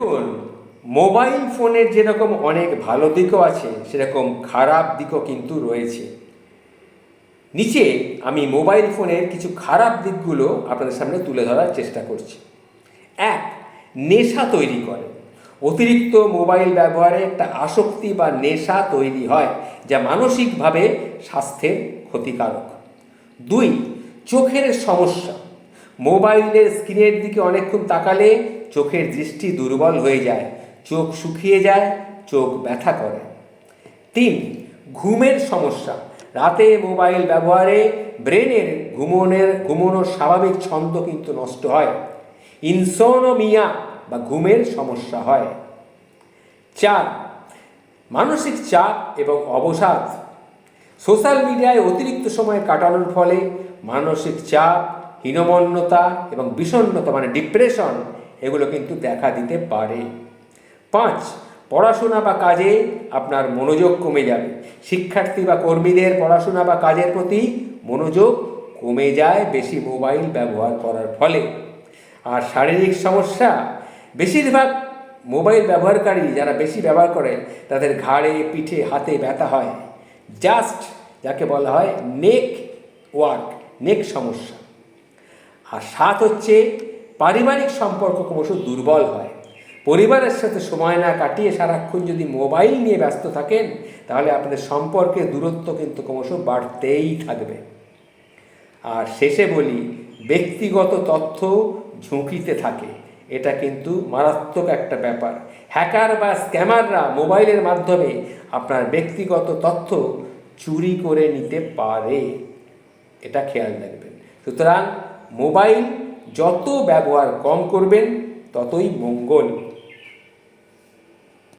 দেখুন, মোবাইল ফোনের যেরকম অনেক ভালো দিকও আছে, সেরকম খারাপ দিকও কিন্তু রয়েছে। নিচে আমি মোবাইল ফোনের কিছু খারাপ দিকগুলো আপনাদের সামনে তুলে ধরার চেষ্টা করছি। এক, নেশা তৈরি করে। অতিরিক্ত মোবাইল ব্যবহারে একটা আসক্তি বা নেশা তৈরি হয়, যা মানসিকভাবে স্বাস্থ্যের ক্ষতিকারক। দুই, চোখের সমস্যা। মোবাইলের স্ক্রিনের দিকে অনেকক্ষণ তাকালে চোখের দৃষ্টি দুর্বল হয়ে যায়, চোখ শুকিয়ে যায়, চোখ ব্যথা করে। তিন, ঘুমের সমস্যা। রাতে মোবাইল ব্যবহারে ব্রেনের ঘুমানোর স্বাভাবিক ছন্দ কিন্তু নষ্ট হয়, ইনসোনোমিয়া বা ঘুমের সমস্যা হয়। চার, মানসিক চাপ এবং অবসাদ। সোশ্যাল মিডিয়ায় অতিরিক্ত সময় কাটানোর ফলে মানসিক চাপ, হীনমন্যতা এবং বিষণ্ণতা মানে ডিপ্রেশন এগুলো কিন্তু দেখা দিতে পারে। পাঁচ, পড়াশোনা বা কাজে আপনার মনোযোগ কমে যাবে। শিক্ষার্থী বা কর্মীদের পড়াশোনা বা কাজের প্রতি মনোযোগ কমে যায় বেশি মোবাইল ব্যবহার করার ফলে। আর শারীরিক সমস্যা, বেশিরভাগ মোবাইল ব্যবহারকারী যারা বেশি ব্যবহার করে তাদের ঘাড়ে, পিঠে, হাতে ব্যথা হয়, যাকে বলা হয় নেক সমস্যা। আর সাত হচ্ছে পারিবারিক সম্পর্ক ক্রমশ দুর্বল হয়। পরিবারের সাথে সময় না কাটিয়ে সারাক্ষণ যদি মোবাইল নিয়ে ব্যস্ত থাকেন, তাহলে আপনাদের সম্পর্কের দূরত্ব কিন্তু ক্রমশ বাড়তেই থাকবে। আর শেষে বলি, ব্যক্তিগত তথ্য ঝুঁকিতে থাকে। এটা কিন্তু মারাত্মক একটা ব্যাপার। হ্যাকার বা স্ক্যামাররা মোবাইলের মাধ্যমে আপনার ব্যক্তিগত তথ্য চুরি করে নিতে পারে, এটা খেয়াল রাখবেন। সুতরাং মোবাইল যত ব্যবহার কম করবেন ততই মঙ্গল।